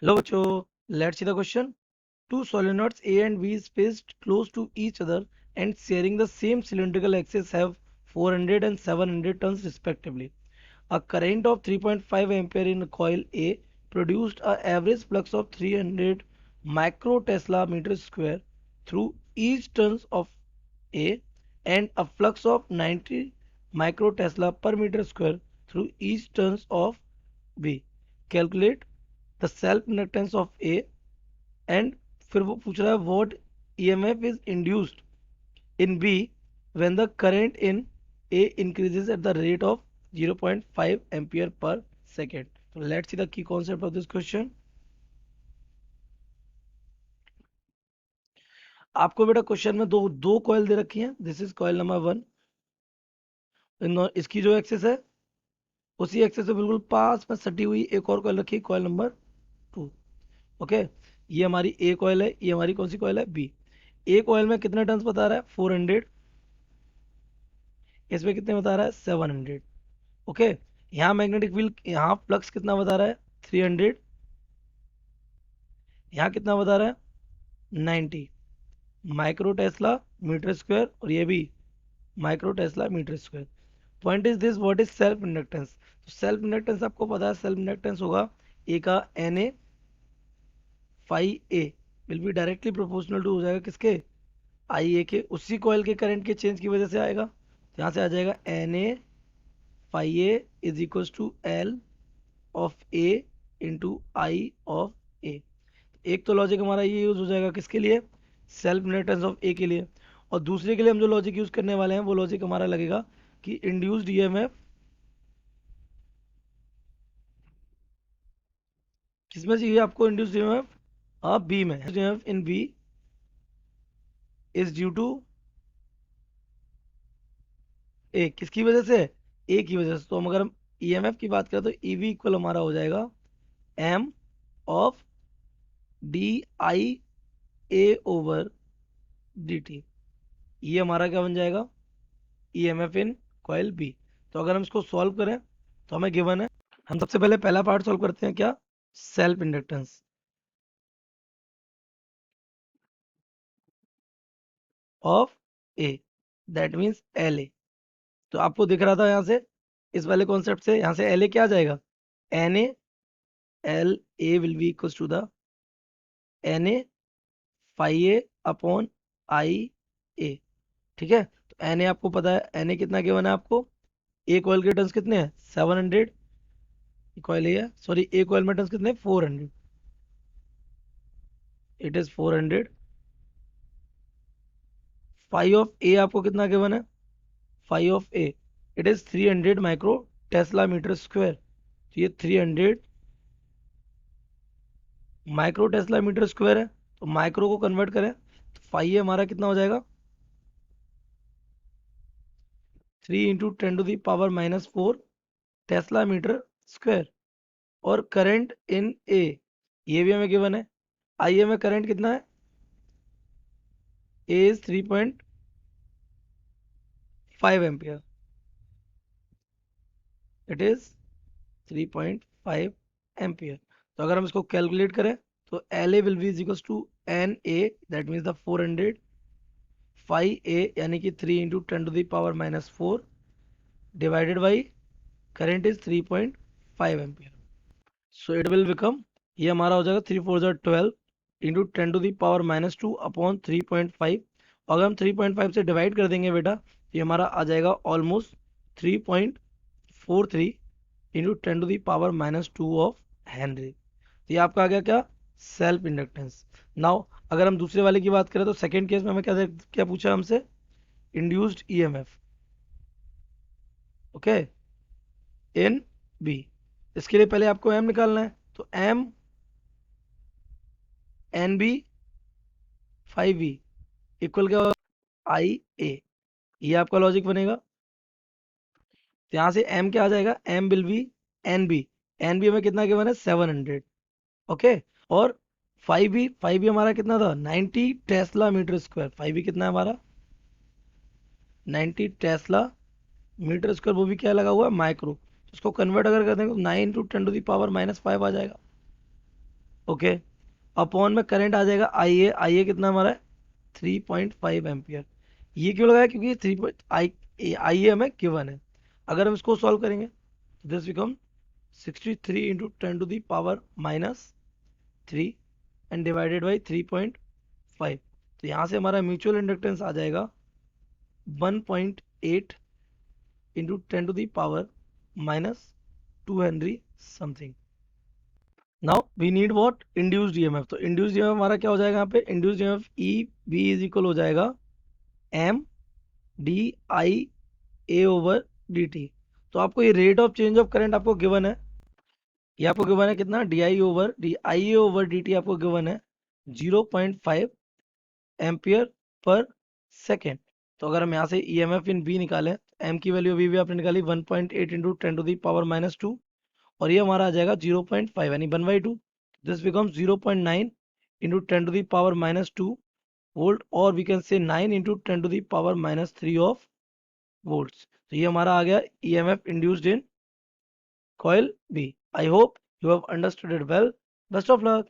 Hello, Bacho. Let's see the question. Two solenoids A and B spaced close to each other and sharing the same cylindrical axis have 400 and 700 turns respectively. A current of 3.5 ampere in coil A produced an average flux of 300 microtesla meter square through each turns of A and a flux of 90 microtesla per meter square through each turns of B. Calculate the self inductance of A and फिर वो पूछ रहा है what EMF is induced in B when the current in A increases at the rate of 0.5 ampere per second. तो let's see the key concept of this question. आपको बेटा question में दो दो कॉइल दे रखी हैं. This is coil number 1. इसकी जो एक्सेस है उसी एक्सेस से बिल्कुल पास में सटी हुई एक और कॉइल रखी है, कॉइल नंबर 2. ओके, ये हमारी ए कॉइल है, ये हमारी कौन सी कॉइल है, बी. ए कॉइल में कितने टर्न्स बता रहा है, 400. इसमें कितने बता रहा है, 700. ओके, यहाँ मैग्नेटिक फील्ड, यहाँ फ्लक्स कितना बता रहा है, 300. यहाँ कितना बता रहा है, 90 माइक्रो टेस्ला मीटर स्क्वायर, और ये भी micro tesla metre square. Point is this, what is self inductance. तो सेल्फ इंडक्टेंस आपको पता है, सेल्फ इंडक्टेंस होगा ए का N A phi A will be directly proportional to हो जाएगा किसके, आई ए के. उसी कॉइल के करंट के चेंज की वजह से आएगा. तो यहाँ से आ जाएगा N A phi A is equal to L of A into I of A. एक तो लॉजिक हमारा ये यूज हो जाएगा किसके लिए, सेल्फ इंडक्टेंस ऑफ ए के लिए. और दूसरे के लिए हम जो लॉजिक यूज करने वाले हैं वो लॉजिक हमारा लगेगा कि इंड्यूस्ड ईएमएफ किसमें चाहिए आपको, इंड्यूस्ड ईएमएफ, हाँ बी में. EMF in B is due to A. किसकी वजह से, ए की वजह से. तो हम अगर हम ईएमएफ की बात करें तो ईवी इक्वल हमारा हो जाएगा M of d i A over d t. ये हमारा क्या बन जाएगा, ईएमएफ इन कॉइल बी. तो अगर हम इसको सॉल्व करें तो हमें गिवन है, हम सबसे पहले पहला पार्ट सॉल्व करते हैं, क्या, self inductance of A, that means L A. तो आपको दिख रहा था यहाँ से, इस वाले कॉन्सेप्ट से यहाँ से एल ए क्या आ जाएगा, N A, L A will be equal to the N A phi A upon I A. ठीक है, तो एन ए आपको पता है, एन ए कितना गिवन है आपको, ए कॉइल के टर्न्स कितने हैं, 700. कॉइल ए है, सॉरी, ए कॉइल में टर्न्स कितने, 400. It is 400. Phi of A आपको कितना गिवन है, phi of A it is 300 micro tesla metre square. तो ये 300 माइक्रो टेस्ला मीटर स्क्वायर है. तो माइक्रो को कन्वर्ट करें तो फाइव हमारा कितना हो जाएगा, 3 × 10⁻⁴ टेस्ला मीटर स्क्वायर. और करंट इन ए, ये भी हमें गिवन है. आई ए में करंट कितना है, A is 3.5 ampere. It is 3.5 ampere. तो अगर हम इसको कैलकुलेट करें तो L A will be is equal to N A, that means the 400 five A यानी कि 3 × 10⁻⁴ divided by current is 3.5 ampere. So it will become, ये हमारा हो जाएगा 3 × 4 = 12 इंटू 10⁻⁻2 अपॉन 3.5. अगर हम 3.5 से डिवाइड कर देंगे बेटा तो ये हमारा आ जाएगा ऑलमोस्ट 3.43 इंटू 10⁻⁻2 ऑफ हेनरी. तो ये आपका आ गया क्या, सेल्फ इंडक्टेंस. नाउ अगर हम दूसरे वाले की बात करें तो सेकेंड केस में हमें क्या क्या पूछा हमसे, induced EMF. Okay, in B. इसके लिए पहले आपको एम निकालना है. तो M N B phi B equal क्या होगा, आई ए. ये आपका लॉजिक बनेगा. तो यहाँ से एम क्या आ जाएगा, M will be N B. N B हमें कितना गिवन है, 700. ओके, और फाइव बी हमारा कितना था, 90 tesla metre square. Phi B कितना है हमारा, 90 टेस्ला मीटर स्क्वायर. वो भी क्या लगा हुआ है, माइक्रो. तो इसको कन्वर्ट अगर कर देंगे तो 9 × 10⁻⁻5 आ जाएगा. ओके, अपॉन में करंट आ जाएगा आई ए कितना हमारा है 3.5 एम्पियर। ये क्यों लगाया, क्योंकि आई ए हमें गिवन है। अगर हम इसको सॉल्व करेंगे, this become 63 into 10 to the power -3 and divided by 3.5। तो यहाँ से हमारा म्यूचुअल इंडक्टेंस आ जाएगा 1.8 इंटू 10 to the power -2 henry something. Now we need what, induced EMF. तो इंड्यूस्ड ईएमएफ हमारा क्या हो जाएगा यहाँ पे, induced EMF E B is equal हो जाएगा M d i A over d t. तो आपको ये rate of change of current आपको गिवन है, ये आपको गिवन है कितना, d i A over d t आपको गिवन है 0.5 एम्पियर पर सेकेंड। तो अगर हम यहाँ से ई एम एफ इन बी निकालें, एम की वैल्यू अभी भी आपने निकाली 1.8 इंटू 10 to the power -2, और ये हमारा आ जाएगा 0.5 यानी 1/2। This becomes 0.9 into 10 to the power -2 volt, और we can say 9 into 10 to the power -3 of volts. तो ये हमारा आ गया E M F induced in coil B. I hope you have understood it well. Best of luck.